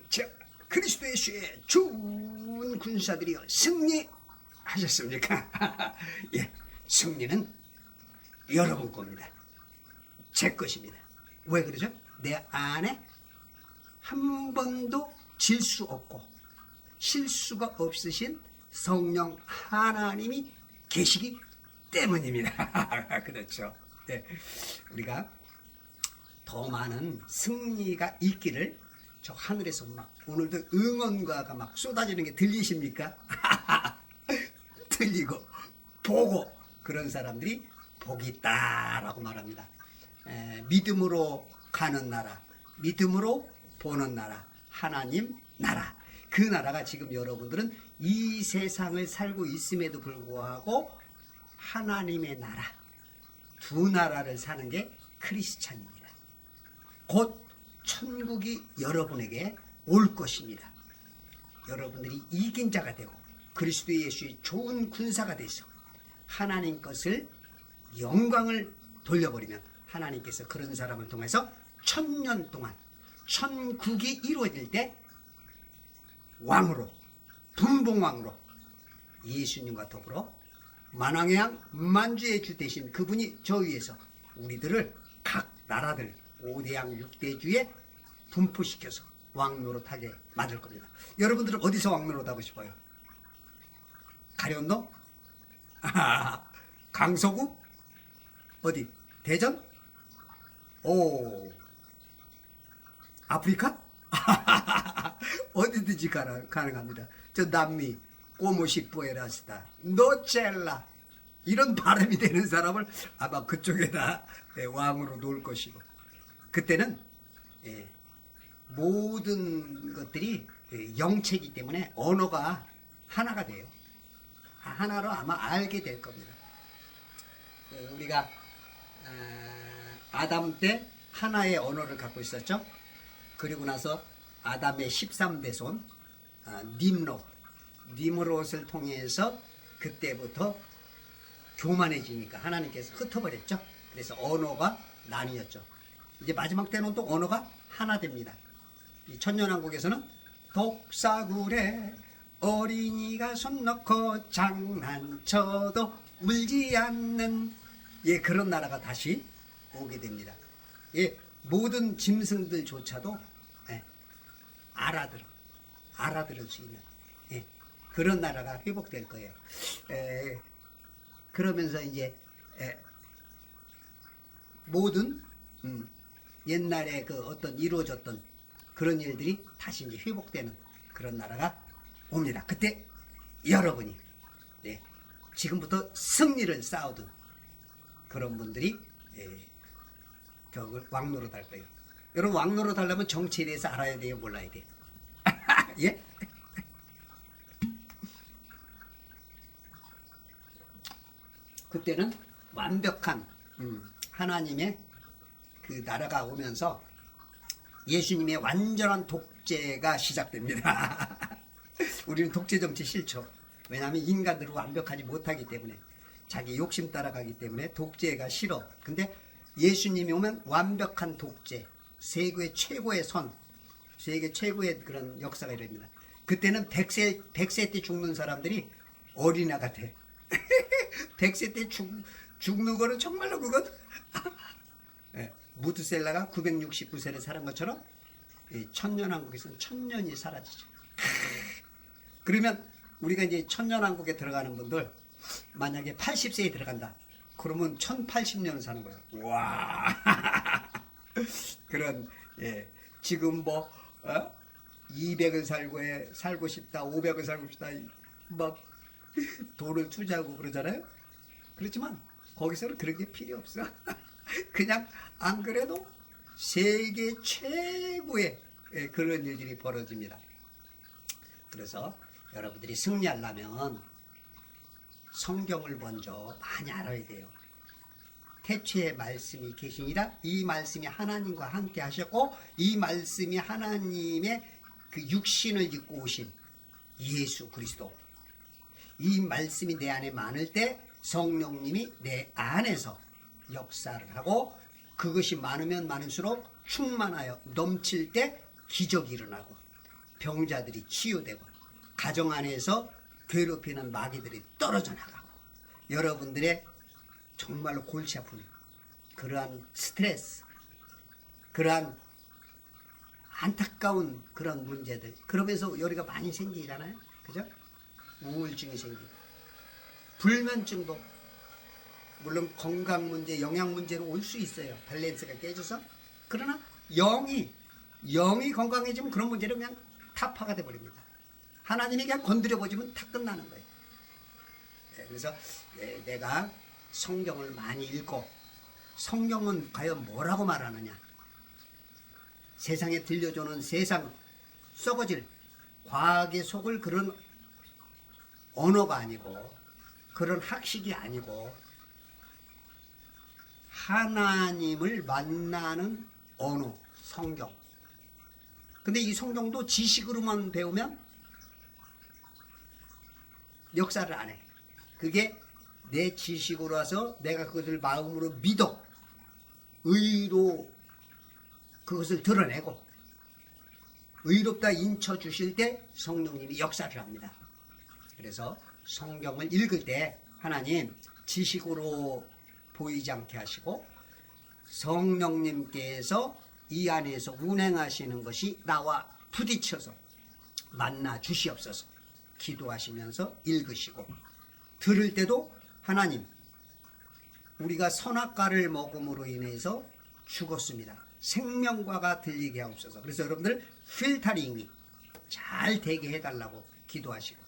자, 그리스도 예수의 좋은 군사들이여 승리하셨습니까? 예, 승리는 여러분 겁니다. 제 것입니다. 왜 그러죠? 내 안에 한 번도 질 수 없고 실수가 없으신 성령 하나님이 계시기 때문입니다. 그렇죠. 네. 우리가 더 많은 승리가 있기를 저 하늘에서 막 오늘도 응원가가 막 쏟아지는 게 들리십니까? 들리고 보고 그런 사람들이 복이 있다라고 말합니다. 믿음으로 가는 나라, 믿음으로 보는 나라, 하나님 나라. 그 나라가 지금 여러분들은 이 세상을 살고 있음에도 불구하고 하나님의 나라, 두 나라를 사는 게 크리스찬입니다. 곧 천국이 여러분에게 올 것입니다. 여러분들이 이긴 자가 되고 그리스도 예수의 좋은 군사가 되서 하나님 것을 영광을 돌려버리면 하나님께서 그런 사람을 통해서 1000년 동안 천국이 이루어질 때 왕으로 분봉왕으로 예수님과 더불어 만왕의 왕 만주의 주 되신 그분이 저 위에서 우리들을 각 나라들 5대양 6대주에 분포시켜서 왕노릇하게 만들 겁니다. 여러분들은 어디서 왕노릇하고 싶어요? 가련도? 강서구? 어디? 대전? 오, 아프리카? 어디든지 가능합니다. 저 남미 꼬모시 부에라스다 노첼라 이런 발음이 되는 사람을 아마 그쪽에다 왕으로 놓을 것이고, 그때는 모든 것들이 영체이기 때문에 언어가 하나가 돼요. 하나로 아마 알게 될 겁니다. 우리가 아담 때 하나의 언어를 갖고 있었죠. 그리고 나서 아담의 13대 손 nimrod을 통해서 그때부터 교만해지니까 하나님께서 흩어버렸죠. 그래서 언어가 나뉘었죠. 이제 마지막 때는 또 언어가 하나 됩니다. 이 천년왕국에서는 독사굴에 어린이가 손 넣고 장난쳐도 물지 않는 그런 나라가 다시 오게 됩니다. 모든 짐승들조차도 알아들을 수 있는 그런 나라가 회복될 거예요. 그러면서 이제 모든 옛날에 그 어떤 이루어졌던 그런 일들이 다시 이제 회복되는 그런 나라가 옵니다. 그때 여러분이 지금부터 승리를 쌓아둔 그런 분들이 왕노릇 할 거예요. 여러분, 왕노릇 하려면 정치에 대해서 알아야 돼요, 몰라야 돼요? 예? 그때는 완벽한 하나님의 그 나라가 오면서 예수님의 완전한 독재가 시작됩니다. 우리는 독재 정치 싫죠. 왜냐하면 인간들은 완벽하지 못하기 때문에, 자기 욕심 따라가기 때문에 독재가 싫어. 근데 예수님이 오면 완벽한 독재, 세계 최고의 선, 세계 최고의 그런 역사가 이릅니다. 그때는 100세 때 죽는 사람들이 어린아 같아. 100세 때 죽는 거는 정말로 그건 무드셀라가 969세를 살은 것처럼 천년왕국에서는 1000년이 사라지죠. 그러면 우리가 이제 천년왕국에 들어가는 분들 만약에 80세에 들어간다 그러면 1080년을 사는 거예요. 와. 그런 지금 뭐 200을 살고 싶다, 500을 살고 싶다, 막 돈을 투자하고 그러잖아요. 그렇지만 거기서는 그런 게 필요 없어. 그냥 안 그래도 세계 최고의 그런 일들이 벌어집니다. 그래서 여러분들이 승리하려면 성경을 먼저 많이 알아야 돼요. 태초에 말씀이 계시니라, 이 말씀이 하나님과 함께 하셨고 이 말씀이 하나님의 그 육신을 입고 오신 예수 그리스도, 이 말씀이 내 안에 많을 때 성령님이 내 안에서 역사를 하고 그것이 많으면 많을수록 충만하여 넘칠 때 기적이 일어나고 병자들이 치유되고 가정 안에서 괴롭히는 마귀들이 떨어져 나가고 여러분들의 정말로 골치 아픈 그러한 스트레스, 그러한 안타까운 그런 문제들, 그러면서 열이가 많이 생기잖아요. 그죠? 우울증이 생기고 불면증도 물론 건강 문제, 영양 문제로 올 수 있어요. 밸런스가 깨져서. 그러나 영이 건강해지면 그런 문제는 그냥 타파가 돼버립니다. 하나님이 그냥 건드려 보지면 다 끝나는 거예요. 그래서 내가 성경을 많이 읽고, 성경은 과연 뭐라고 말하느냐, 세상에 들려주는 세상 썩어질 과학에 속을 그런 언어가 아니고 그런 학식이 아니고 하나님을 만나는 언어, 성경. 근데 이 성경도 지식으로만 배우면 역사를 안 해. 그게 내 지식으로 와서 내가 그것을 마음으로 믿어 의로 그것을 드러내고 의롭다 인쳐 주실 때 성령님이 역사를 합니다. 그래서 성경을 읽을 때 하나님 지식으로 보이지 않게 하시고 성령님께서 이 안에서 운행하시는 것이 나와 부딪혀서 만나 주시옵소서. 기도하시면서 읽으시고 들을 때도 하나님 우리가 선악과를 먹음으로 인해서 죽었습니다. 생명과가 들리게 하옵소서. 그래서 여러분들 필터링이 잘 되게 해달라고 기도하시고,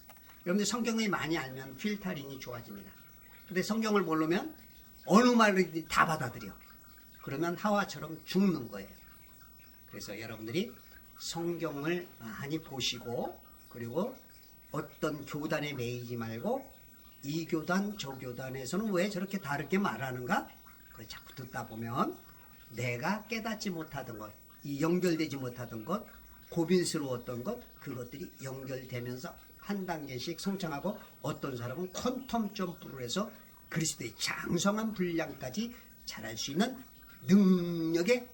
여러분들 성경을 많이 알면 필터링이 좋아집니다. 근데 성경을 모르면 어느 말이든 다 받아들여. 그러면 하와처럼 죽는 거예요. 그래서 여러분들이 성경을 많이 보시고, 그리고 어떤 교단에 매이지 말고 이 교단 저 교단에서는 왜 저렇게 다르게 말하는가? 그걸 자꾸 듣다 보면 내가 깨닫지 못하던 것, 이 연결되지 못하던 것, 고민스러웠던 것, 그것들이 연결되면서 한 단계씩 성장하고 어떤 사람은 퀀텀 점프를 해서 그리스도의 장성한 분량까지 자랄 수 있는 능력의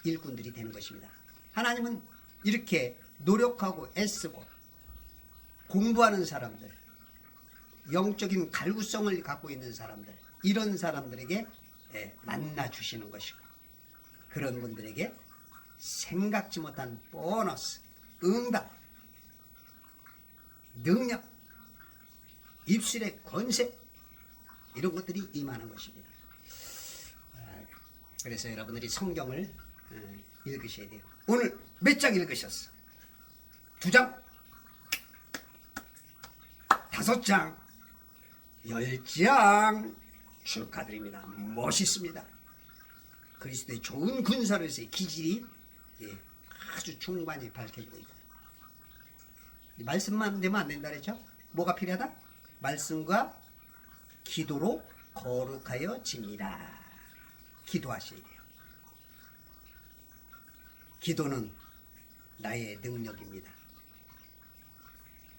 일꾼들이 되는 것입니다. 하나님은 이렇게 노력하고 애쓰고 공부하는 사람들, 영적인 갈구성을 갖고 있는 사람들, 이런 사람들에게 만나 주시는 것이고, 그런 분들에게 생각지 못한 보너스, 응답, 능력, 입술의 권세, 이런 것들이 임하는 것입니다. 그래서 여러분들이 성경을 읽으셔야 돼요. 오늘 몇 장 읽으셨어? 2장? 5장? 10장? 축하드립니다. 멋있습니다. 그리스도의 좋은 군사로서의 기질이 아주 충만히 밝혀지고 있다. 말씀만 되면 안 된다 그랬죠? 뭐가 필요하다? 말씀과 기도로 거룩하여 집니다. 기도하셔야 돼요. 기도는 나의 능력입니다.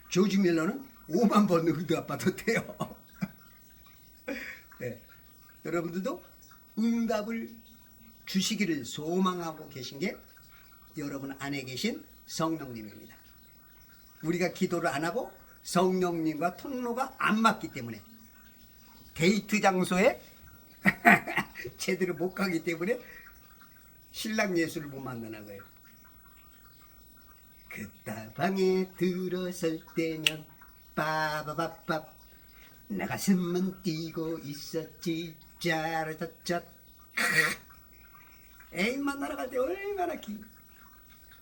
조지 밀러는 5만 번 응답받아도 돼요. 네. 여러분들도 응답을 주시기를 소망하고 계신 게 여러분 안에 계신 성령님입니다. 우리가 기도를 안 하고 성령님과 통로가 안 맞기 때문에 데이트 장소에 제대로 못 가기 때문에 신랑 예수를 못 만나는 거예요. 그따방에 들어설 때면 빠바바밥 내 가슴은 뛰고 있었지 짜라짜짜. 애인 만나러 갈 때 얼마나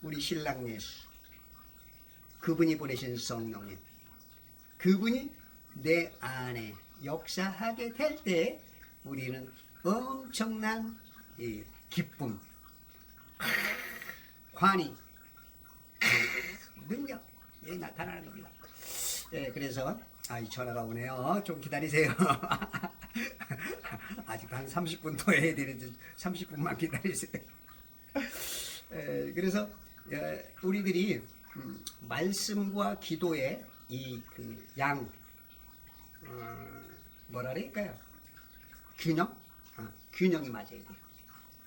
우리 신랑 예수, 그분이 보내신 성령님, 그분이 내 안에 역사하게 될 때 우리는 엄청난 기쁨, 환희, 능력이 나타나는 겁니다. 그래서 전화가 오네요. 좀 기다리세요. 아직 한 30분 더 해야 되는데 30분만 기다리세요. 그래서 우리들이 말씀과 기도의 이 뭐라 그럴까요? 균형이 맞아야 돼요.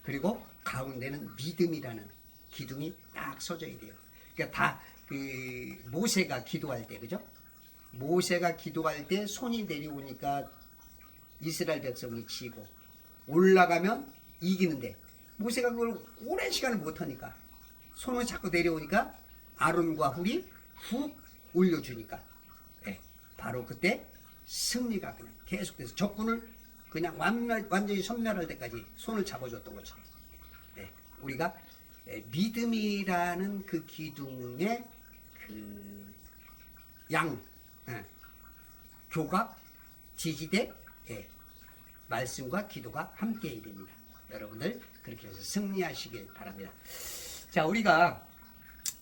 그리고 가운데는 믿음이라는 기둥이 딱 서져야 돼요. 그러니까 다 그 모세가 기도할 때, 그죠? 모세가 기도할 때 손이 내려오니까 이스라엘 백성이 지고 올라가면 이기는데 모세가 그걸 오랜 시간을 못하니까 손을 자꾸 내려오니까 아론과 훌이 훅 올려주니까 예, 바로 그때 승리가 그냥 계속돼서 적군을 그냥 완전히 섬멸할 때까지 손을 잡아줬던 것처럼 예, 우리가 믿음이라는 그 기둥의 그 교각, 지지대, 말씀과 기도가 함께 이릅니다. 여러분들 그렇게 해서 승리하시길 바랍니다. 자, 우리가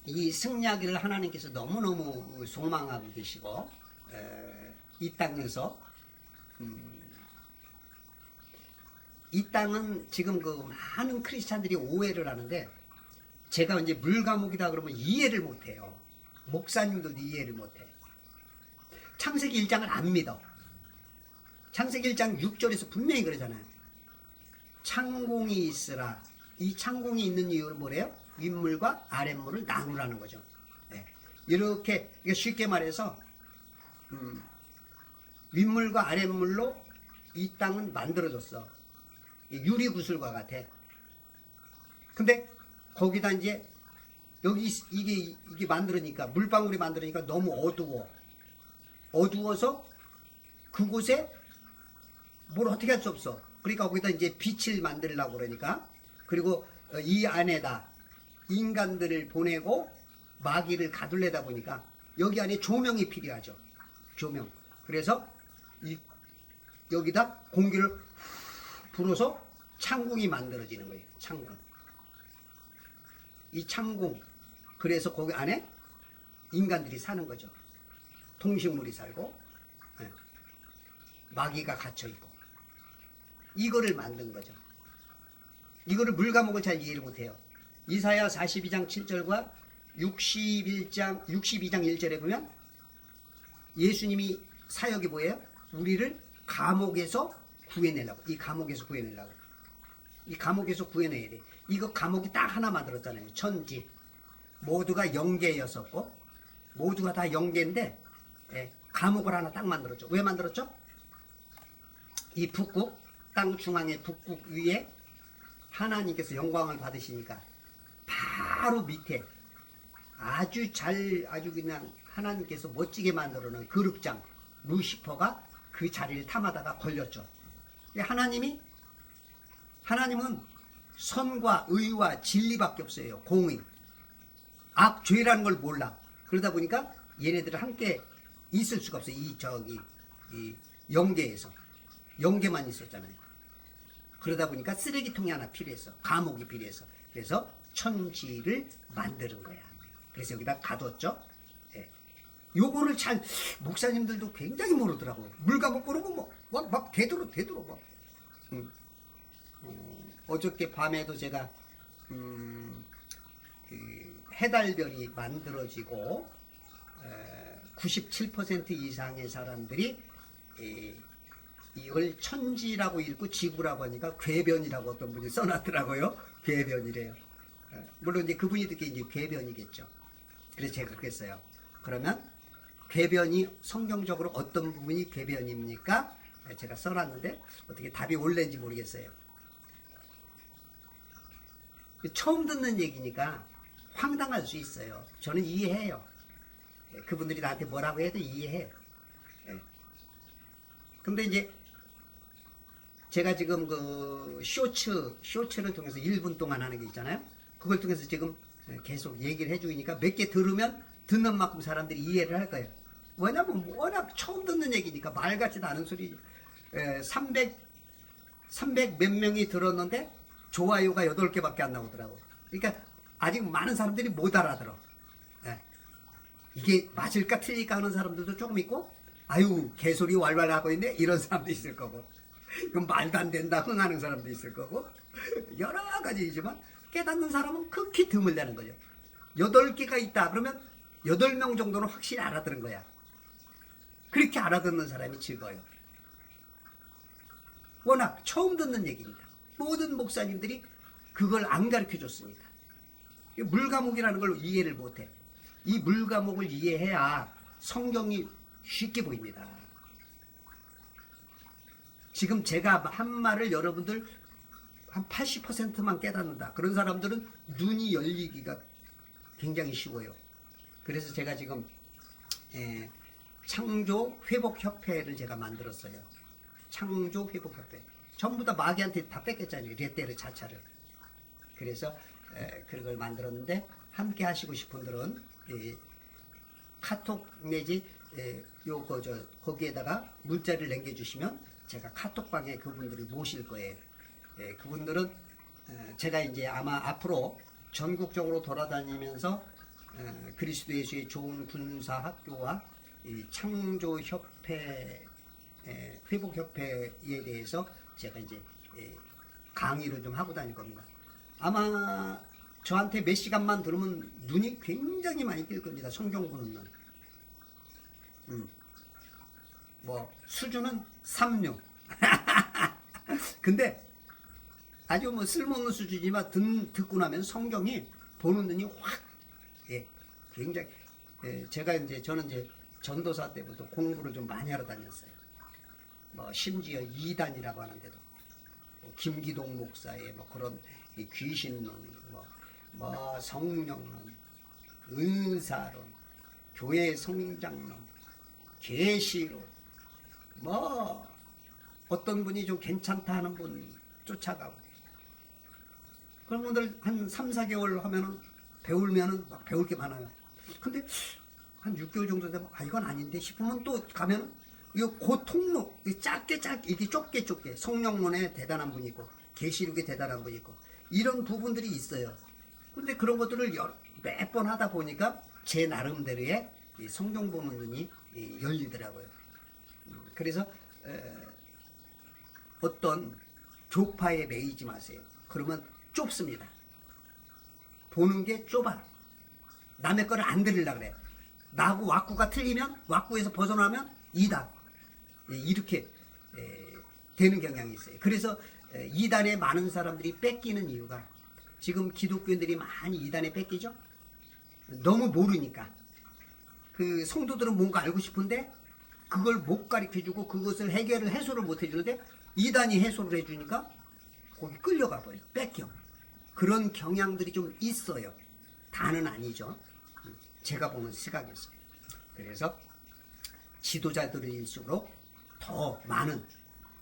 이 승리하기를 하나님께서 너무너무 소망하고 계시고 이 땅에서 이 땅은 지금 그 많은 크리스찬들이 오해를 하는데 제가 이제 물과목이다 그러면 이해를 못해요. 목사님들도 이해를 못해. 창세기 1장을 안 믿어. 창세기 1장 6절에서 분명히 그러잖아요. 창공이 있으라. 이 창공이 있는 이유는 뭐래요? 윗물과 아랫물을 나누라는 거죠. 네. 이렇게 쉽게 말해서 윗물과 아랫물로 이 땅은 만들어졌어. 유리구슬과 같아. 근데 거기다 이제 여기 이게 만들으니까 물방울이 만들으니까 너무 어두워서 그곳에 뭘 어떻게 할 수 없어. 그러니까 거기다 이제 빛을 만들려고 그러니까 그리고 이 안에다 인간들을 보내고 마귀를 가둘려다 보니까 여기 안에 조명이 필요하죠. 조명. 그래서 여기다 공기를 불어서 창궁이 만들어지는 거예요. 창궁. 이 창궁. 그래서 거기 안에 인간들이 사는 거죠. 동식물이 살고 마귀가 갇혀있고 이거를 만든 거죠. 이거를 물과목을 잘 이해를 못해요. 이사야 42장 7절과 62장 1절에 보면 예수님이 사역이 뭐예요? 우리를 감옥에서 구해내려고. 이 감옥에서 구해내려고. 이 감옥에서 구해내야 돼. 이거 감옥이 딱 하나 만들었잖아요. 천지. 모두가 영계였었고 모두가 다 영계인데 감옥을 하나 딱 만들었죠. 왜 만들었죠? 이 북극, 땅 중앙의 북극 위에 하나님께서 영광을 받으시니까 바로 밑에 아주 그냥 하나님께서 멋지게 만들어놓은 그룹장 루시퍼가 그 자리를 탐하다가 걸렸죠. 하나님은 선과 의와 진리밖에 없어요. 공의. 악, 죄라는 걸 몰라. 그러다 보니까 얘네들은 함께 있을 수가 없어요. 이 영계에서. 영계만 있었잖아요. 그러다 보니까 쓰레기통이 하나 필요했어. 감옥이 필요했어. 그래서 천지를 만드는 거야. 그래서 여기다 가뒀죠. 예. 요거를 잘 목사님들도 굉장히 모르더라고. 물과목 그러면 막 되도록 막. 어저께 밤에도 제가 그 해달별이 만들어지고 97% 이상의 사람들이 이걸 천지라고 읽고 지구라고 하니까 궤변이라고 어떤 분이 써놨더라고요. 궤변이래요. 물론 이제 그분이 듣기에 이제 궤변이겠죠. 그래서 제가 그랬어요. 그러면 궤변이 성경적으로 어떤 부분이 궤변입니까? 제가 써놨는데 어떻게 답이 올는지 모르겠어요. 처음 듣는 얘기니까 황당할 수 있어요. 저는 이해해요. 그분들이 나한테 뭐라고 해도 이해해. 근데 이제 제가 지금 그 쇼츠를 통해서 1분 동안 하는 게 있잖아요. 그걸 통해서 지금 계속 얘기를 해주니까 몇 개 들으면 듣는 만큼 사람들이 이해를 할 거예요. 왜냐면 워낙 처음 듣는 얘기니까 말 같지도 않은 소리. 300 몇 명이 들었는데 좋아요가 8개밖에 안 나오더라고. 그러니까 아직 많은 사람들이 못 알아들어. 이게 맞을까 틀릴까 하는 사람들도 조금 있고, 아유 개소리 왈왈 하고 있네 이런 사람도 있을 거고, 이건 말도 안 된다 흥하는 사람도 있을 거고, 여러 가지이지만 깨닫는 사람은 극히 드물다는 거죠. 8개가 있다 그러면 8명 정도는 확실히 알아들은 거야. 그렇게 알아듣는 사람이 즐거워요. 워낙 처음 듣는 얘기니까. 모든 목사님들이 그걸 안 가르쳐 줬으니까. 물과목이라는 걸 이해를 못해. 이 물과목을 이해해야 성경이 쉽게 보입니다. 지금 제가 한 말을 여러분들 한 80%만 깨닫는다. 그런 사람들은 눈이 열리기가 굉장히 쉬워요. 그래서 제가 지금 창조회복협회를 제가 만들었어요. 창조회복협회. 전부 다 마귀한테 다 뺏겼잖아요. 레떼르 차차를. 그래서 그걸 만들었는데 함께 하시고 싶은 분들은 카톡 내지 거기에다가 문자를 남겨주시면 제가 카톡방에 그분들을 모실 거예요. 그분들은 제가 이제 아마 앞으로 전국적으로 돌아다니면서 그리스도 예수의 좋은 군사학교와 이 창조협회 회복협회에 대해서 제가 이제 강의를 좀 하고 다닐 겁니다. 아마 저한테 몇 시간만 들으면 눈이 굉장히 많이 뜰 겁니다. 성경 보는 눈. 뭐 수준은 3류. 근데 아주 뭐 쓸모없는 수준이지만 듣고 나면 성경이 보는 눈이 확 굉장히 저는 이제 전도사 때부터 공부를 좀 많이 하러 다녔어요. 뭐 심지어 이단이라고 하는데도 뭐 김기동 목사의 뭐 그런 귀신론, 뭐 성령론, 은사론, 교회 성장론, 계시론, 뭐 어떤 분이 좀 괜찮다 하는 분 쫓아가고 그런 분들 한 3, 4개월 하면은 배우면은 막 배울 게 많아요. 근데 한 6개월 정도 되면 이건 아닌데 싶으면 또 가면 이거 그 통로 짧게 이렇게 좁게 성령론에 대단한 분이 있고 계시록에 대단한 분이 있고 이런 부분들이 있어요. 근데 그런 것들을 몇 번 하다 보니까 제 나름대로의 성경 보는 눈이 열리더라고요. 그래서 어떤 교파에 매이지 마세요. 그러면 좁습니다. 보는 게 좁아. 남의 거를 안 들으려고 그래. 나하고 왁구가 틀리면 왁구에서 벗어나면 이단. 이렇게 되는 경향이 있어요. 그래서 이단에 많은 사람들이 뺏기는 이유가 지금 기독교인들이 많이 이단에 뺏기죠. 너무 모르니까. 그 성도들은 뭔가 알고 싶은데 그걸 못 가르쳐주고 그것을 해소를 못 해주는데 이단이 해소를 해주니까 거기 끌려가 버려. 뺏겨. 그런 경향들이 좀 있어요. 다는 아니죠. 제가 보는 시각에서. 그래서 지도자들일수록 더 많은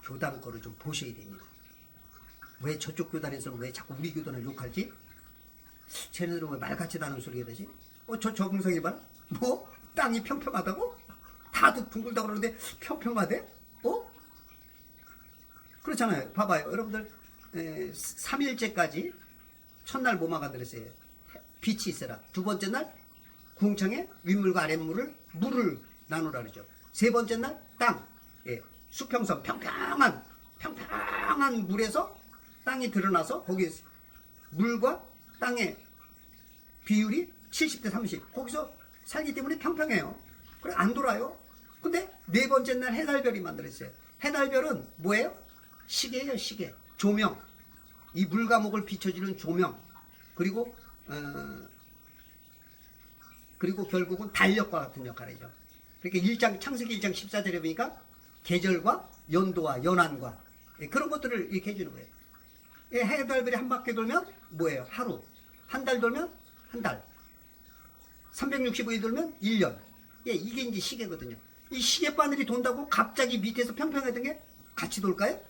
교단 거를 좀 보셔야 됩니다. 왜 저쪽 교단에서는 왜 자꾸 우리 교단을 욕하지? 쟤네들은 왜 말같지도 않은 소리 해야지? 저 적응성이 봐라. 뭐? 땅이 평평하다고? 다도 둥글다고 그러는데 평평하대? 그렇잖아요. 봐봐요. 여러분들 3일째까지 첫날 뭐만 만들었어요? 빛이 있어라. 두 번째 날 궁창에 윗물과 아랫물을 물을 나누라 그러죠. 세 번째 날 땅, 수평선 평평한 물에서 땅이 드러나서 거기 물과 땅의 비율이 70대 30. 거기서 살기 때문에 평평해요. 그래 안 돌아요. 근데 네 번째 날 해달별이 만들었어요. 해달별은 뭐예요? 시계예요, 시계. 조명. 이 물과목을 비춰주는 조명. 그리고 결국은 달력과 같은 역할이죠. 그러니까 창세기 1장 14절에 보니까 계절과 연도와 연한과 그런 것들을 이렇게 해주는 거예요. 해달별이 한 바퀴 돌면 뭐예요? 하루. 한 달 돌면 한 달. 365일 돌면 1년. 이게 이제 시계거든요. 이 시계 바늘이 돈다고 갑자기 밑에서 평평하던 게 같이 돌까요?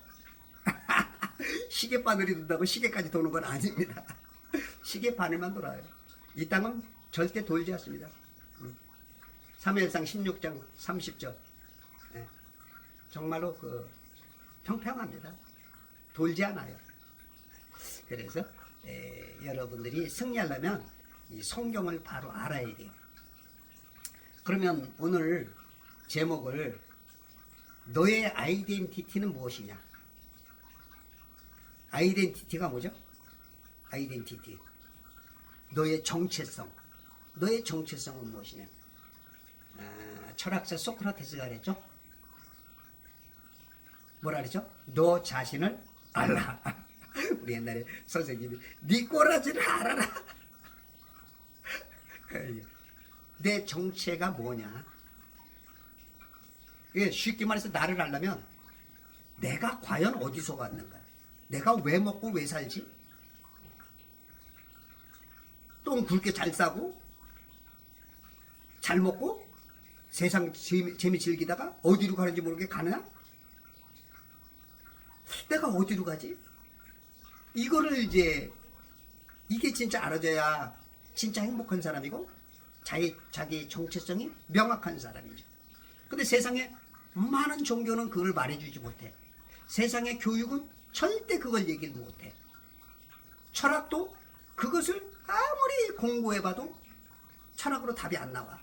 시계 바늘이 돈다고 시계까지 도는 건 아닙니다. 시계 바늘만 돌아요. 이 땅은 절대 돌지 않습니다. 사무엘상 16장 30절. 정말로 평평합니다. 돌지 않아요. 그래서 여러분들이 승리하려면 이 성경을 바로 알아야 돼요. 그러면 오늘 제목을 너의 아이덴티티는 무엇이냐? 아이덴티티가 뭐죠? 아이덴티티. 너의 정체성. 너의 정체성은 무엇이냐? 철학자 소크라테스가 그랬죠? 뭐라 그랬죠? 너 자신을 알라. 우리 옛날에 선생님이 네 꼬라지를 알아라. 내 정체가 뭐냐. 이게 쉽게 말해서 나를 알려면 내가 과연 어디서 왔는가. 내가 왜 먹고 왜 살지? 똥 굵게 잘 싸고 잘 먹고 세상 재미 즐기다가 어디로 가는지 모르게 가느냐? 내가 어디로 가지? 이거를 이게 진짜 알아줘야 진짜 행복한 사람이고 자기 정체성이 명확한 사람이죠. 근데 세상에 많은 종교는 그걸 말해주지 못해. 세상의 교육은 절대 그걸 얘기를 못해. 철학도 그것을 아무리 공부해봐도 철학으로 답이 안 나와.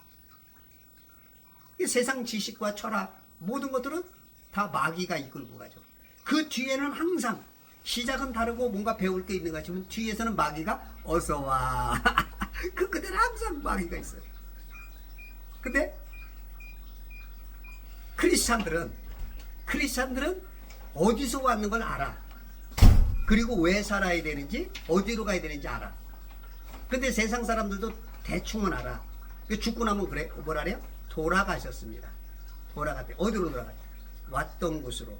세상 지식과 철학 모든 것들은 다 마귀가 이끌고 가죠. 그 뒤에는 항상 시작은 다르고 뭔가 배울 게 있는 것 같지만 뒤에서는 마귀가 어서와 그 끝에는 항상 마귀가 있어요. 근데 크리스찬들은 어디서 왔는 걸 알아. 그리고 왜 살아야 되는지 어디로 가야 되는지 알아. 근데 세상 사람들도 대충은 알아. 죽고 나면 그래 뭐라 그래요? 돌아가셨습니다. 돌아갔대. 어디로 돌아갔대? 왔던 곳으로.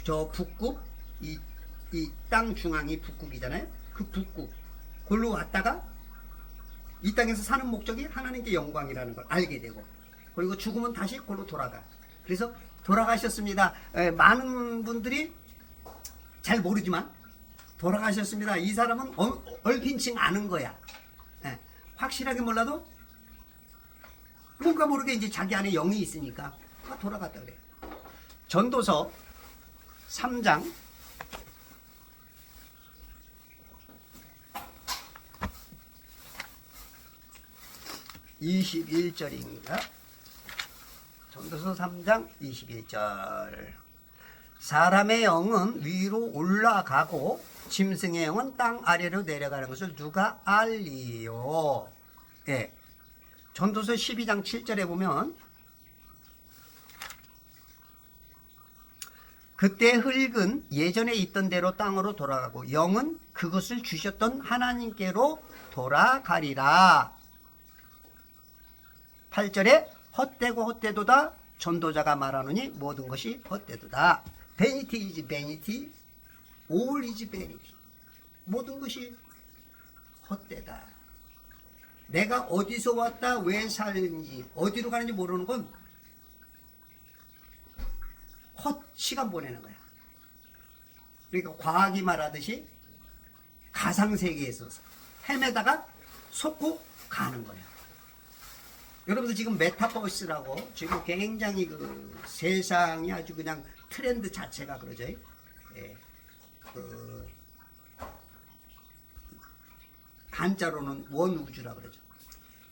저 북극 이 땅 중앙이 북극이잖아요. 그 북극 골로 왔다가 이 땅에서 사는 목적이 하나님께 영광이라는 걸 알게 되고, 그리고 죽으면 다시 골로 돌아가. 그래서 돌아가셨습니다. 많은 분들이 잘 모르지만 돌아가셨습니다. 이 사람은 얼핀칭 아는 거야. 확실하게 몰라도 뭔가 모르게 이제 자기 안에 영이 있으니까 돌아갔다 그래. 전도서 3장 21절입니다. 전도서 3장 21절. 사람의 영은 위로 올라가고 짐승의 영은 땅 아래로 내려가는 것을 누가 알리요? 예. 전도서 12장 7절에 보면 그때 흙은 예전에 있던 대로 땅으로 돌아가고 영은 그것을 주셨던 하나님께로 돌아가리라. 8절에 헛되고 헛되도다 전도자가 말하노니 모든 것이 헛되도다. Vanity is vanity, all is vanity. 모든 것이 헛되다. 내가 어디서 왔다 왜 사는지 어디로 가는지 모르는 건 시간 보내는 거야. 그러니까 과학이 말하듯이 가상세계에서 헤매다가 속고 가는 거야. 여러분들 지금 메타버스라고 지금 굉장히 그 세상이 아주 그냥 트렌드 자체가 그러죠. 예. 한자로는 원우주라 그러죠.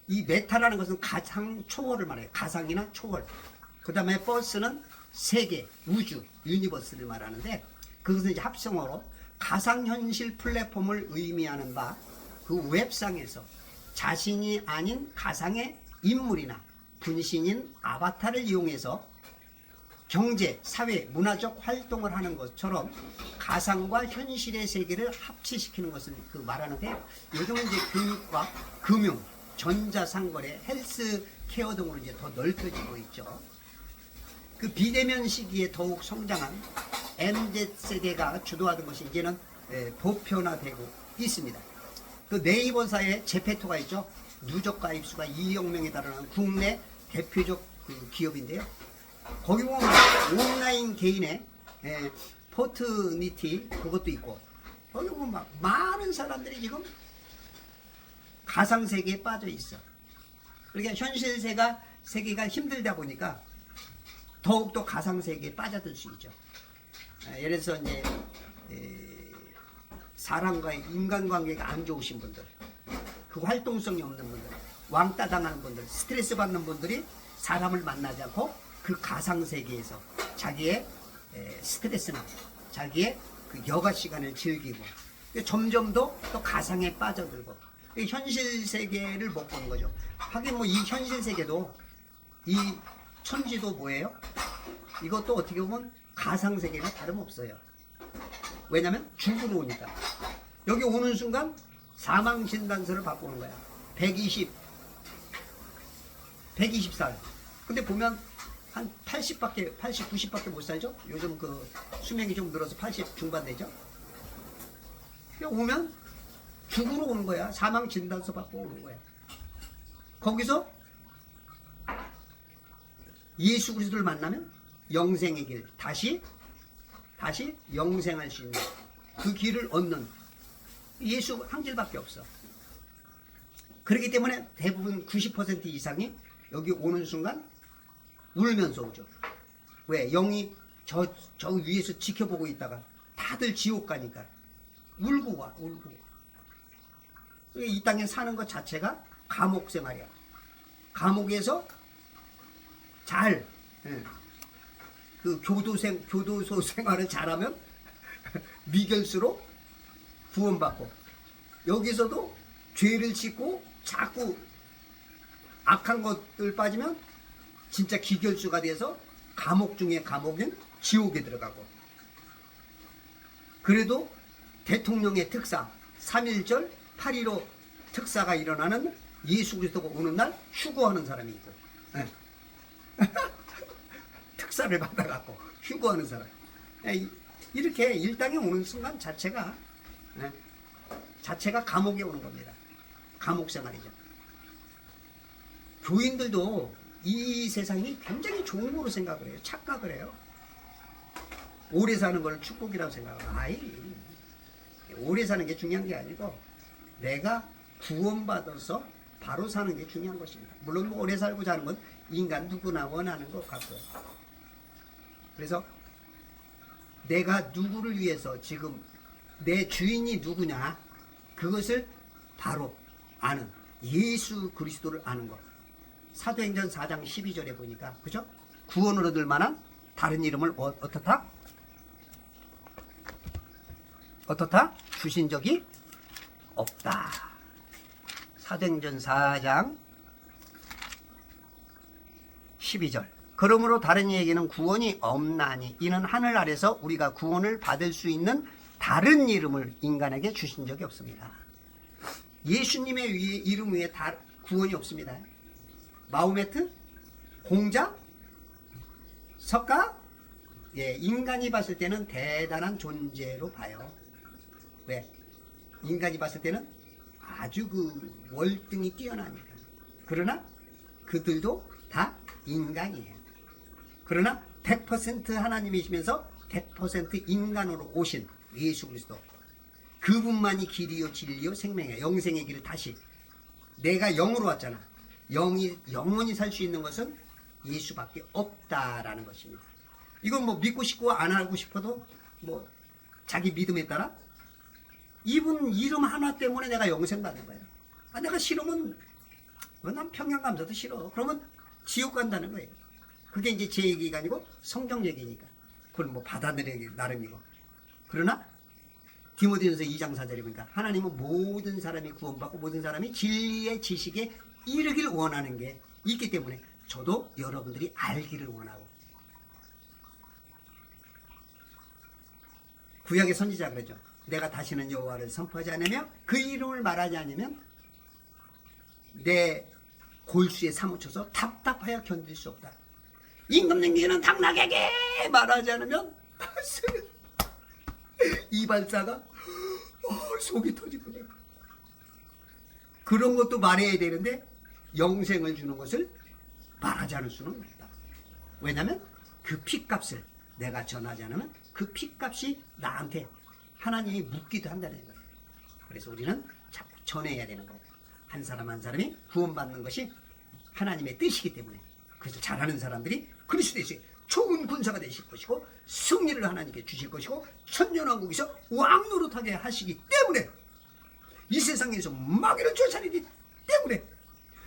이 메타라는 것은 가상 초월을 말해요. 가상이나 초월. 그 다음에 버스는 세계, 우주, 유니버스를 말하는데 그것은 이제 합성어로 가상현실 플랫폼을 의미하는 바 그 웹상에서 자신이 아닌 가상의 인물이나 분신인 아바타를 이용해서 경제, 사회, 문화적 활동을 하는 것처럼 가상과 현실의 세계를 합치시키는 것을 말하는데 요즘은 이제 교육과 금융, 전자상거래, 헬스케어 등으로 이제 더 넓혀지고 있죠. 그 비대면 시기에 더욱 성장한 MZ세대가 주도하던 것이 이제는 보편화되고 있습니다. 그 네이버사의 제페토가 있죠. 누적 가입수가 2억 명에 달하는 국내 대표적 그 기업인데요. 거기 보면 온라인 개인의 포트니티 그것도 있고 거기 보면 막 많은 사람들이 지금 가상세계에 빠져 있어. 그러니까 현실 세계가 힘들다 보니까 더욱더 가상세계에 빠져들 수 있죠. 예를 들어서 이제 사람과의 인간관계가 안 좋으신 분들, 그 활동성이 없는 분들, 왕따 당하는 분들, 스트레스 받는 분들이 사람을 만나지 않고 그 가상세계에서 자기의 스트레스나 자기의 그 여가 시간을 즐기고 점점 더 가상에 빠져들고 현실 세계를 못 보는 거죠. 하긴 뭐 이 현실 세계도 이 천지도 뭐예요? 이것도 어떻게 보면 가상 세계가 다름없어요. 왜냐면 죽으러 오니까 여기 오는 순간 사망 진단서를 받고 오는 거야. 120 120살. 근데 보면 한 80, 90밖에 못 살죠? 요즘 그 수명이 좀 늘어서 80 중반 되죠? 오면 죽으러 오는 거야. 사망 진단서 받고 오는 거야. 거기서 예수 그리스도를 만나면 영생의 길, 다시 영생할 수 있는 그 길을 얻는 예수 한 길밖에 없어. 그렇기 때문에 대부분 90% 이상이 여기 오는 순간 울면서 오죠. 왜? 영이 저 위에서 지켜보고 있다가 다들 지옥 가니까 울고 와, 울고. 이 땅에 사는 것 자체가 감옥 생활이야. 감옥에서 잘, 그 교도소 생활을 잘하면 미결수로 구원받고, 여기서도 죄를 짓고 자꾸 악한 것들 빠지면 진짜 기결수가 돼서 감옥 중에 감옥인 지옥에 들어가고. 그래도 대통령의 특사 3.1절 8.15 특사가 일어나는 예수 그리스도가 오는 날 휴거하는 사람이 있고, 특사를 받아갖고 휴거하는 사람. 이렇게 일당에 오는 순간 자체가 감옥에 오는 겁니다. 감옥 생활이죠. 교인들도 이 세상이 굉장히 좋은 거로 생각을 해요. 착각을 해요. 오래 사는 걸 축복이라고 생각하고, 오래 사는 게 중요한 게 아니고 내가 구원받아서 바로 사는 게 중요한 것입니다. 물론 뭐 오래 살고자 하는 건 인간 누구나 원하는 것 같고요. 그래서 내가 누구를 위해서 지금 내 주인이 누구냐, 그것을 바로 아는, 예수 그리스도를 아는 것. 사도행전 4장 12절에 보니까, 그죠? 구원을 얻을 만한 다른 이름을 어떻다? 주신 적이 없다. 사도행전 4장 12절. 그러므로 다른 이에게는 구원이 없나니 이는 하늘 아래서 우리가 구원을 받을 수 있는 다른 이름을 인간에게 주신 적이 없습니다. 예수님의 이름 위에 구원이 없습니다. 마호메트, 공자, 석가, 인간이 봤을 때는 대단한 존재로 봐요. 왜? 인간이 봤을 때는 아주 그 월등히 뛰어나니까. 그러나 그들도 다 인간이에요. 그러나 100% 하나님이시면서 100% 인간으로 오신 예수 그리스도, 그분만이 길이요 진리요 생명이에요. 영생의 길을 다시, 내가 영으로 왔잖아. 영이 영원히 살 수 있는 것은 예수밖에 없다라는 것입니다. 이건 뭐 믿고 싶고 안 하고 싶어도 뭐 자기 믿음에 따라, 이분 이름 하나 때문에 내가 영생 받는 거예요. 내가 싫으면 난 평양 감사도 싫어. 그러면 지옥 간다는 거예요. 그게 이제 제 얘기가 아니고 성경 얘기니까 그건 뭐 받아들이기 나름이고. 그러나 디모데전서 2장 4절에 보니까 하나님은 모든 사람이 구원받고 모든 사람이 진리의 지식에 이르길 원하는 게 있기 때문에 저도 여러분들이 알기를 원하고. 구약의 선지자 그러죠. 내가 다시는 여호와를 선포하지 않으며 그 이름을 말하지 않으면 내 골수에 사무쳐서 답답하여 견딜 수 없다. 임금님께는 당나귀에게 말하지 않으면 이발사가 속이 터질 것 같아. 그런 것도 말해야 되는데 영생을 주는 것을 말하지 않을 수는 없다. 왜냐하면 그 피값을 내가 전하지 않으면 그 피값이 나한테 하나님이 묻기도 한다는 거예요. 그래서 우리는 자꾸 전해야 되는 거고, 한 사람 한 사람이 구원받는 것이 하나님의 뜻이기 때문에, 그래서 잘하는 사람들이 그리스도의 좋은 군사가 되실 것이고 승리를 하나님께 주실 것이고 천년왕국에서 왕노릇하게 하시기 때문에, 이 세상에서 마귀를 쫓아내기 때문에,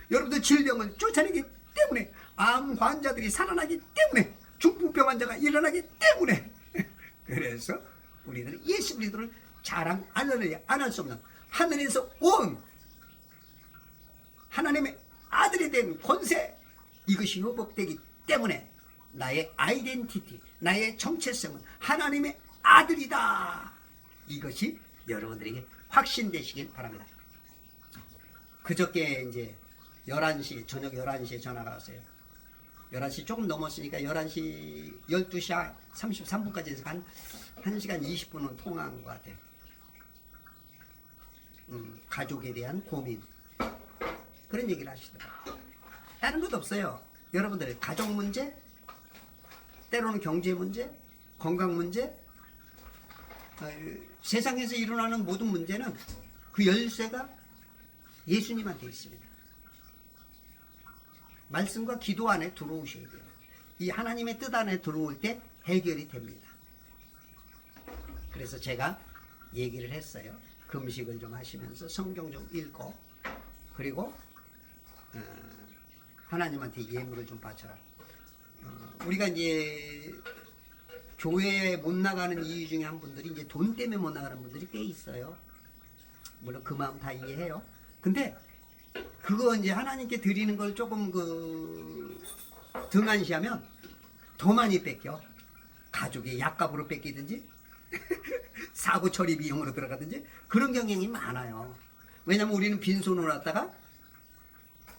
여러분들 질병을 쫓아내기 때문에, 암 환자들이 살아나기 때문에, 중풍병 환자가 일어나기 때문에, 그래서 우리들은 예수 그리스도를 자랑 안 할 수 없는 하늘에서 온 하나님의 아들이 된 권세, 이것이 회복되기 때문에 나의 아이덴티티, 나의 정체성은 하나님의 아들이다. 이것이 여러분들에게 확신되시길 바랍니다. 그저께 이제 11시, 저녁 11시에 전화가 왔어요. 11시 조금 넘었으니까 11시, 12시 33분까지 해서 한 1시간 20분은 통화한 것 같아요. 가족에 대한 고민. 그런 얘기를 하시더라고요. 다른 것도 없어요. 여러분들, 가족 문제, 때로는 경제 문제, 건강 문제, 세상에서 일어나는 모든 문제는 그 열쇠가 예수님한테 있습니다. 말씀과 기도 안에 들어오셔야 돼요. 이 하나님의 뜻 안에 들어올 때 해결이 됩니다. 그래서 제가 얘기를 했어요. 금식을 좀 하시면서 성경 좀 읽고, 그리고 하나님한테 예물을 좀 바쳐라. 우리가 이제 교회에 못 나가는 이유 중에 한 분들이 이제 돈 때문에 못 나가는 분들이 꽤 있어요. 물론 그 마음 다 이해해요. 근데 그거 이제 하나님께 드리는 걸 조금 등한시하면 더 많이 뺏겨. 가족의 약값으로 뺏기든지 사고 처리 비용으로 들어가든지 그런 경향이 많아요. 왜냐면 우리는 빈손으로 왔다가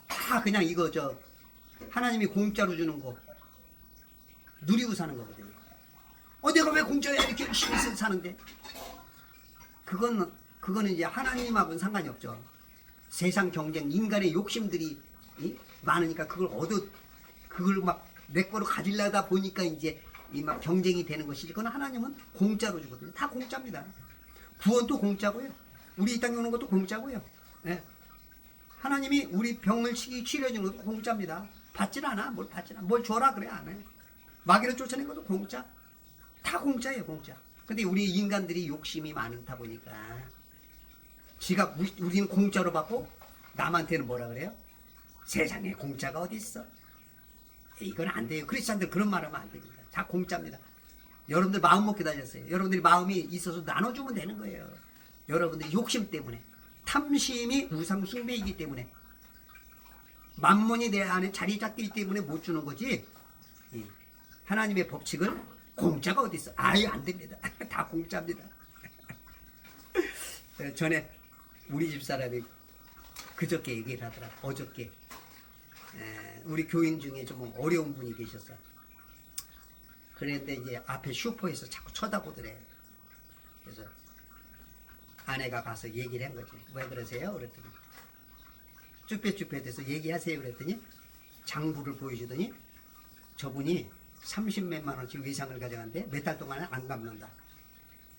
다 그냥 이거 하나님이 공짜로 주는 거 누리고 사는 거거든요. 내가 왜 공짜야 이렇게 열심히 사는데? 그거는 이제 하나님하고는 상관이 없죠. 세상 경쟁, 인간의 욕심들이 많으니까 그걸 막 내 거로 가지려다 보니까 이제 막 경쟁이 되는 것이지. 그건 하나님은 공짜로 주거든요. 다 공짜입니다. 구원도 공짜고요. 우리 이 땅에 오는 것도 공짜고요. 네. 하나님이 우리 병을 치료해주는 것도 공짜입니다. 받질 않아. 뭘 받질 않아. 뭘 줘라 그래 안 해. 마귀를 쫓아낸 것도 공짜. 다 공짜예요, 공짜. 근데 우리 인간들이 욕심이 많다 보니까 우리는 공짜로 받고 남한테는 뭐라 그래요? 세상에 공짜가 어디 있어? 이건 안 돼요. 크리스찬들 그런 말 하면 안 됩니다. 다 공짜입니다. 여러분들 마음 먹게 달렸어요. 여러분들이 마음이 있어서 나눠주면 되는 거예요. 여러분들이 욕심 때문에, 탐심이 우상 숭배이기 때문에, 만몬이 내 안에 자리 잡기 때문에 못 주는 거지. 하나님의 법칙을 공짜가 어디 있어? 아예 안 됩니다. 다 공짜입니다. 전에 우리 집 사람이 그저께 얘기를 하더라. 어저께 우리 교인 중에 좀 어려운 분이 계셨어. 그런데 이제 앞에 슈퍼에서 자꾸 쳐다보더래. 그래서 아내가 가서 얘기를 한 거지. 왜 그러세요? 그랬더니 쭈뼛쭈뼛해서 얘기하세요. 그랬더니 장부를 보여주더니 저분이 30몇만 원씩 외상을 가져갔는데 몇 달 동안은 안 갚는다.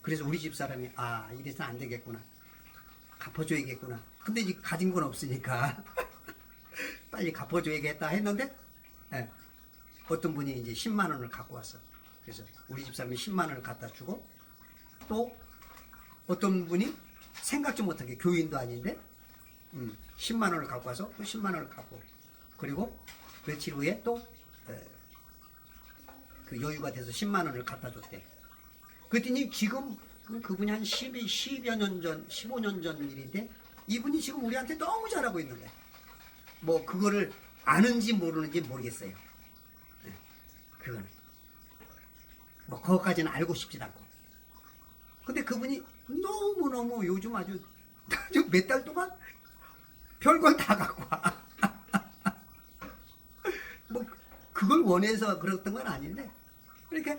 그래서 우리 집 사람이 이래서는 안 되겠구나. 갚아줘야겠구나. 근데 이제 가진 건 없으니까 빨리 갚아줘야겠다 했는데 어떤 분이 이제 10만 원을 갖고 왔어. 그래서 우리 집 사람이 10만 원을 갖다 주고, 또 어떤 분이 생각지 못하게 교인도 아닌데 10만 원을 갖고 와서 또 10만 원을 갖고, 그리고 며칠 후에 또 그 여유가 돼서 10만 원을 갖다 줬대. 그랬더니 지금 그분이 한 10여 년 전, 15년 전 일인데 이분이 지금 우리한테 너무 잘하고 있는 거야. 뭐 그거를 아는지 모르는지 모르겠어요. 그거는 뭐 그것까지는 알고 싶지도 않고. 근데 그분이 너무너무 요즘 아주 몇 달 동안 별걸 다 갖고 와. 뭐 그걸 원해서 그랬던 건 아닌데, 그러니까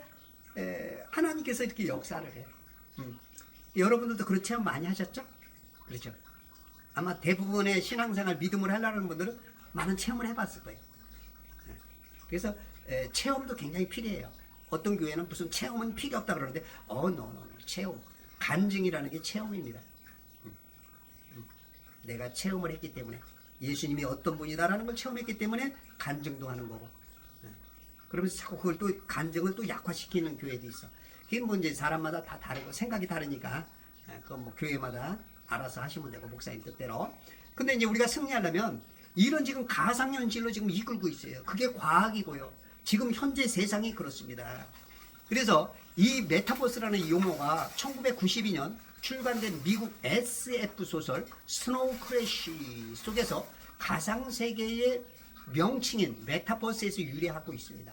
하나님께서 이렇게 역사를 해. 여러분들도 그런 체험 많이 하셨죠? 그렇죠? 아마 대부분의 신앙생활 믿음을 하려는 분들은 많은 체험을 해봤을 거예요. 그래서 체험도 굉장히 필요해요. 어떤 교회는 무슨 체험은 필요 없다 그러는데 노 체험, 간증이라는 게 체험입니다. 내가 체험을 했기 때문에, 예수님이 어떤 분이다라는 걸 체험했기 때문에 간증도 하는 거고, 그러면서 자꾸 그걸 또 간증을 또 약화시키는 교회도 있어. 그게 뭐 이제 사람마다 다 다르고 생각이 다르니까 그건 뭐 교회마다 알아서 하시면 되고, 목사님 뜻대로. 근데 이제 우리가 승리하려면 이런 지금 가상현실로 지금 이끌고 있어요. 그게 과학이고요. 지금 현재 세상이 그렇습니다. 그래서 이 메타버스라는 이 용어가 1992년 출간된 미국 SF 소설 스노우 크래쉬 속에서 가상세계의 명칭인 메타버스에서 유래하고 있습니다.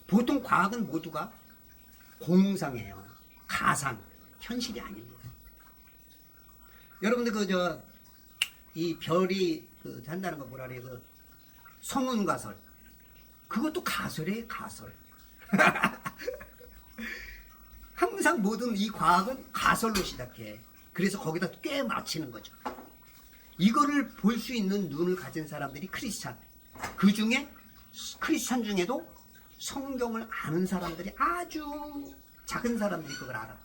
보통 과학은 모두가 공상이에요. 가상, 현실이 아닙니다. 여러분들 이 별이 그 한다는 거 뭐라 그래, 그 성운가설. 그것도 가설이에요, 가설. 항상 모든 이 과학은 가설로 시작해. 그래서 거기다 꽤 맞히는 거죠. 이거를 볼 수 있는 눈을 가진 사람들이 크리스찬. 그 중에 크리스찬 중에도 성경을 아는 사람들이 아주 작은 사람들이 그걸 알아.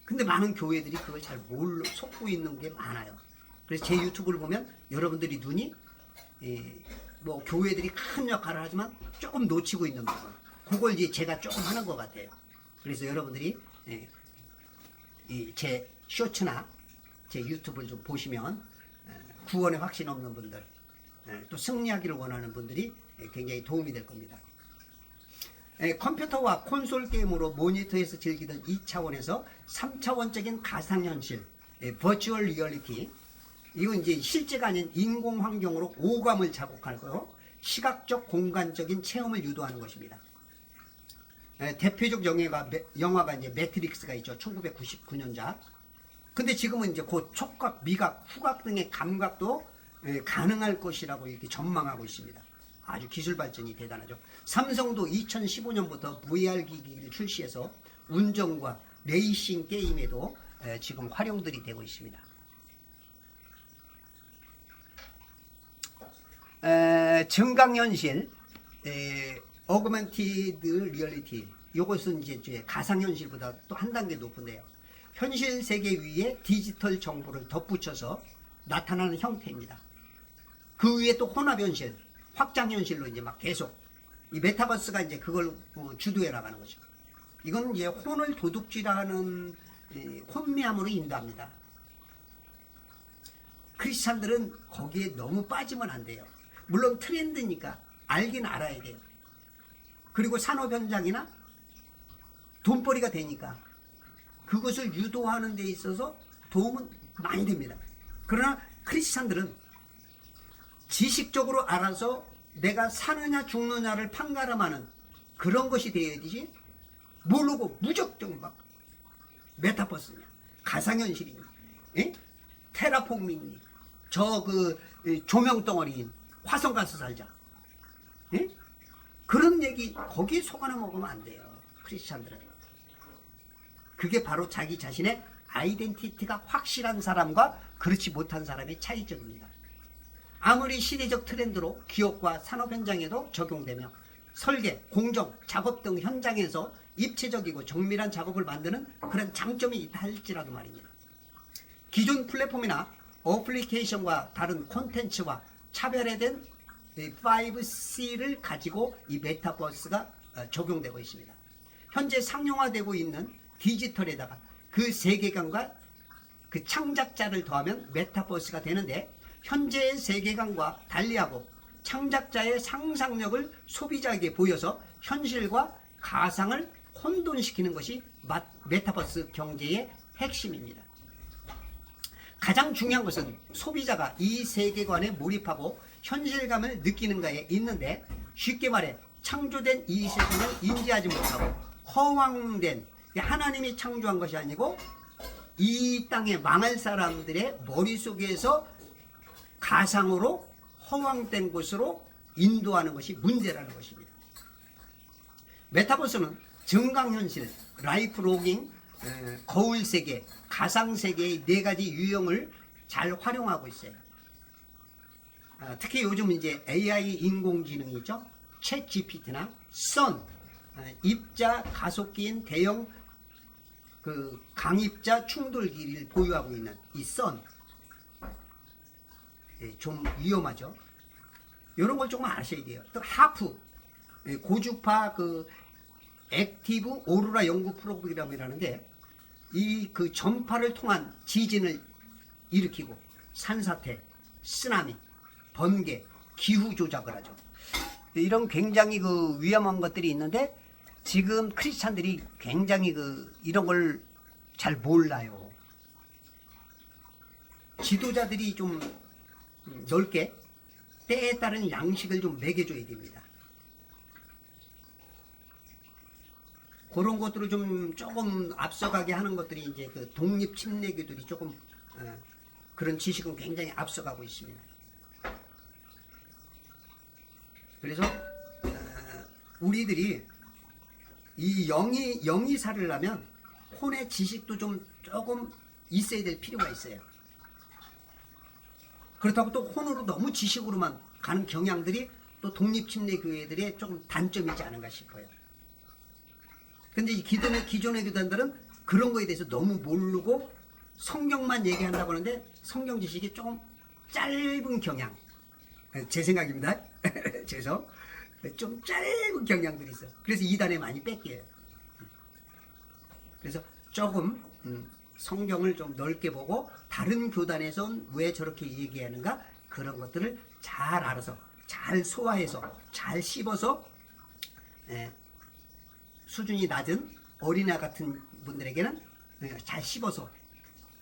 근데 많은 교회들이 그걸 잘 몰라 속고 있는 게 많아요. 그래서 제 유튜브를 보면 여러분들이 눈이 뭐 교회들이 큰 역할을 하지만 조금 놓치고 있는 부분, 그걸 이제 제가 조금 하는 것 같아요. 그래서 여러분들이 제 쇼츠나 제 유튜브를 좀 보시면 구원에 확신 없는 분들, 또 승리하기를 원하는 분들이 굉장히 도움이 될 겁니다. 컴퓨터와 콘솔 게임으로 모니터에서 즐기던 2차원에서 3차원적인 가상현실, 버추얼 리얼리티, 이건 이제 실제가 아닌 인공 환경으로 오감을 자극하고 시각적 공간적인 체험을 유도하는 것입니다. 대표적 영화가 이제 매트릭스가 있죠. 1999년작. 근데 지금은 이제 곧 촉각, 미각, 후각 등의 감각도 가능할 것이라고 이렇게 전망하고 있습니다. 아주 기술 발전이 대단하죠. 삼성도 2015년부터 VR 기기를 출시해서 운전과 레이싱 게임에도 지금 활용들이 되고 있습니다. 증강현실, 어그먼티드 리얼리티, 이것은 이제 가상현실보다 또 한 단계 높은데요. 현실 세계 위에 디지털 정보를 덧붙여서 나타나는 형태입니다. 그 위에 또 혼합현실, 확장현실로 이제 막 계속 이 메타버스가 이제 그걸 주도해 나가는 거죠. 이건 이제 혼을 도둑질하는 혼미함으로 인도합니다. 크리스찬들은 거기에 너무 빠지면 안 돼요. 물론 트렌드니까 알긴 알아야 돼요. 그리고 산업 현장이나 돈벌이가 되니까 그것을 유도하는 데 있어서 도움은 많이 됩니다. 그러나 크리스찬들은 지식적으로 알아서 내가 사느냐 죽느냐를 판가름하는 그런 것이 되어야 되지, 모르고 무적정 막 메타버스냐, 가상현실이냐, 테라포밍이, 저 그 조명덩어리인 화성 가서 살자, 그런 얘기 거기에 속아나 먹으면 안 돼요. 크리스찬들은 그게 바로 자기 자신의 아이덴티티가 확실한 사람과 그렇지 못한 사람의 차이점입니다. 아무리 시대적 트렌드로 기업과 산업 현장에도 적용되며 설계, 공정, 작업 등 현장에서 입체적이고 정밀한 작업을 만드는 그런 장점이 있다 할지라도 말입니다. 기존 플랫폼이나 어플리케이션과 다른 콘텐츠와 차별화된 5C를 가지고 이 메타버스가 적용되고 있습니다. 현재 상용화되고 있는 디지털에다가 그 세계관과 그 창작자를 더하면 메타버스가 되는데, 현재의 세계관과 달리하고 창작자의 상상력을 소비자에게 보여서 현실과 가상을 혼돈시키는 것이 메타버스 경제의 핵심입니다. 가장 중요한 것은 소비자가 이 세계관에 몰입하고 현실감을 느끼는가에 있는데, 쉽게 말해 창조된 이 세상을 인지하지 못하고 허황된, 하나님이 창조한 것이 아니고 이 땅에 망할 사람들의 머릿속에서 가상으로 허황된 곳으로 인도하는 것이 문제라는 것입니다. 메타버스는 증강현실, 라이프 로깅, 거울세계, 가상세계의 4가지 유형을 잘 활용하고 있어요. 특히 요즘 이제 AI 인공지능이 있죠. 챗 GPT나 선, 입자 가속기인 대형 그 강입자 충돌기를 보유하고 있는 이 선, 좀 위험하죠. 이런 걸 조금 아셔야 돼요. 또 하프, 고주파 그 액티브 오로라 연구 프로그램이라는데, 이 그 전파를 통한 지진을 일으키고 산사태, 쓰나미, 번개, 기후 조작을 하죠. 이런 굉장히 그 위험한 것들이 있는데, 지금 크리스찬들이 굉장히 이런 걸 잘 몰라요. 지도자들이 좀 넓게 때에 따른 양식을 좀 먹여줘야 됩니다. 그런 것들을 좀 조금 앞서가게 하는 것들이 이제 그 독립 침례교들이 조금 그런 지식은 굉장히 앞서가고 있습니다. 그래서 우리들이 이 영이 살으려면 혼의 지식도 좀 조금 있어야 될 필요가 있어요. 그렇다고 또 혼으로 너무 지식으로만 가는 경향들이 또 독립침례교회들의 조금 단점이지 않은가 싶어요. 근데 이 기존의 교단들은 그런 거에 대해서 너무 모르고 성경만 얘기한다고 하는데 성경 지식이 조금 짧은 경향. 제 생각입니다. 죄송. 좀 짧은 경향들이 있어요. 그래서 이단에 많이 뺏겨요. 그래서 조금 성경을 좀 넓게 보고 다른 교단에선 왜 저렇게 얘기하는가 그런 것들을 잘 알아서 잘 소화해서 잘 씹어서 수준이 낮은 어린아 같은 분들에게는 잘 씹어서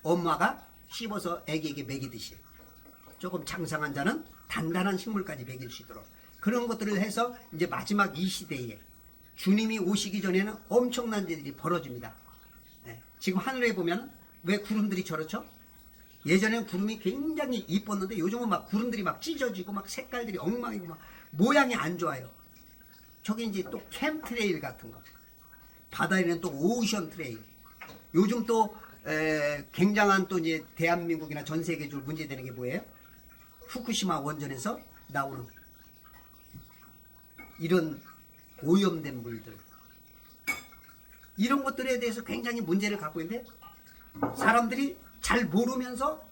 엄마가 씹어서 애기에게 먹이듯이 조금 장성한 자는 단단한 식물까지 먹일 수 있도록 그런 것들을 해서 이제 마지막 이 시대에 주님이 오시기 전에는 엄청난 일들이 벌어집니다. 지금 하늘에 보면 왜 구름들이 저렇죠? 예전에는 구름이 굉장히 이뻤는데 요즘은 막 구름들이 막 찢어지고 막 색깔들이 엉망이고 막 모양이 안 좋아요. 저게 이제 또 캠트레일 같은 거. 바다에는 또 오션 트레일. 요즘 또 굉장한 또 이제 대한민국이나 전 세계적으로 문제되는 게 뭐예요? 후쿠시마 원전에서 나오는 이런 오염된 물들. 이런 것들에 대해서 굉장히 문제를 갖고 있는데 사람들이 잘 모르면서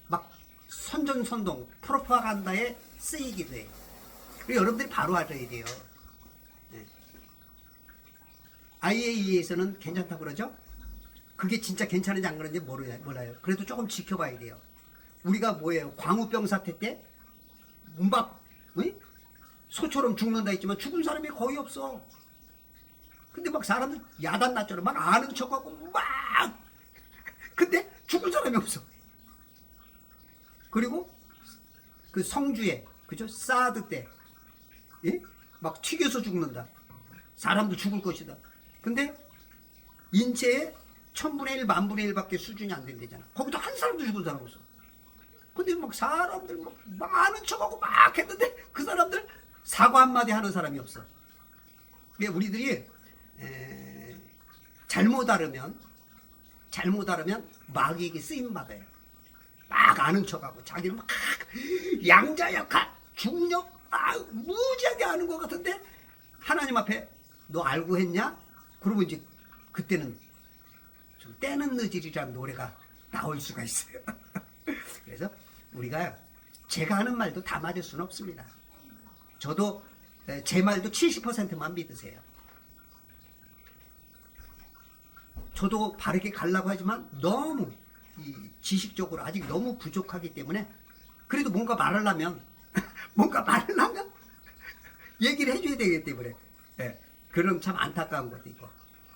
막 선전선동 프로파간다에 쓰이기도 해요. 그리고 여러분들이 바로 알아야 돼요. IAEA에서는 괜찮다고 그러죠? 그게 진짜 괜찮은지 안 그런지 몰라요. 그래도 조금 지켜봐야 돼요. 우리가 뭐예요? 광우병 사태 때 막 소처럼 죽는다 했지만 죽은 사람이 거의 없어. 근데 막 사람들 야단 났잖아. 막 아는 척하고 막 근데 죽은 사람이 없어. 그리고 그 성주에 그죠? 사드 때 막 튀겨서 죽는다. 사람도 죽을 것이다. 근데 인체의 1000분의 1, 10,000분의 1밖에 수준이 안 된대잖아. 거기도 한 사람도 죽은 사람 없어. 근데 막 사람들 막 아는 척하고 막 했는데 그 사람들 사과 한마디 하는 사람이 없어. 그러니까 우리들이 잘못 알으면 마귀에게 쓰임받아요. 막 아는 척하고 자기는 막 양자역학 중력 무지하게 아는 것 같은데 하나님 앞에 너 알고 했냐? 그러면 이제 그때는 좀 때는 늦으리라는 노래가 나올 수가 있어요. 그래서 우리가 제가 하는 말도 다 맞을 수는 없습니다. 저도 제 말도 70%만 믿으세요. 저도 바르게 가려고 하지만 너무 지식적으로 아직 너무 부족하기 때문에 그래도 뭔가 말하려면 얘기를 해줘야 되기 때문에 그럼 참 안타까운 것도 있고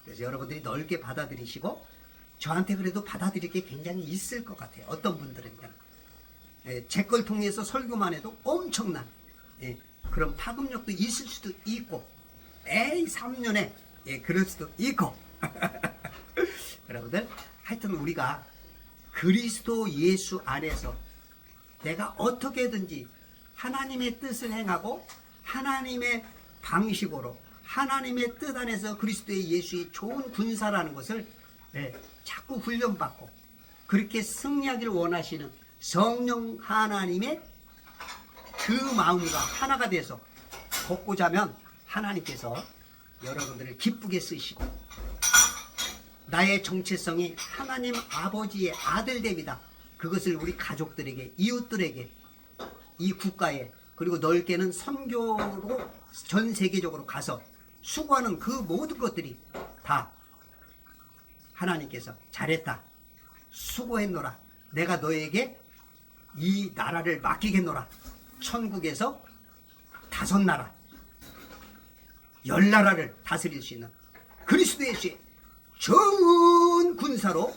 그래서 여러분들이 넓게 받아들이시고 저한테 그래도 받아들일 게 굉장히 있을 것 같아요. 어떤 분들은 제 걸 통해서 설교만 해도 엄청난 그런 파급력도 있을 수도 있고 3년에 그럴 수도 있고 여러분들 하여튼 우리가 그리스도 예수 안에서 내가 어떻게든지 하나님의 뜻을 행하고 하나님의 방식으로 하나님의 뜻 안에서 그리스도의 예수의 좋은 군사라는 것을 자꾸 훈련받고 그렇게 승리하기를 원하시는 성령 하나님의 그 마음과 하나가 돼서 걷고자 하면 하나님께서 여러분들을 기쁘게 쓰시고 나의 정체성이 하나님 아버지의 아들됨이다. 그것을 우리 가족들에게 이웃들에게 이 국가에 그리고 넓게는 선교로 전 세계적으로 가서 수고하는 그 모든 것들이 다 하나님께서 잘했다. 수고했노라. 내가 너에게 이 나라를 맡기겠노라. 천국에서 5나라 10나라를 다스릴 수 있는 그리스도 예수의 좋은 군사로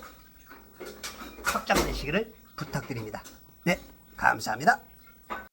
확장되시기를 부탁드립니다. 네, 감사합니다.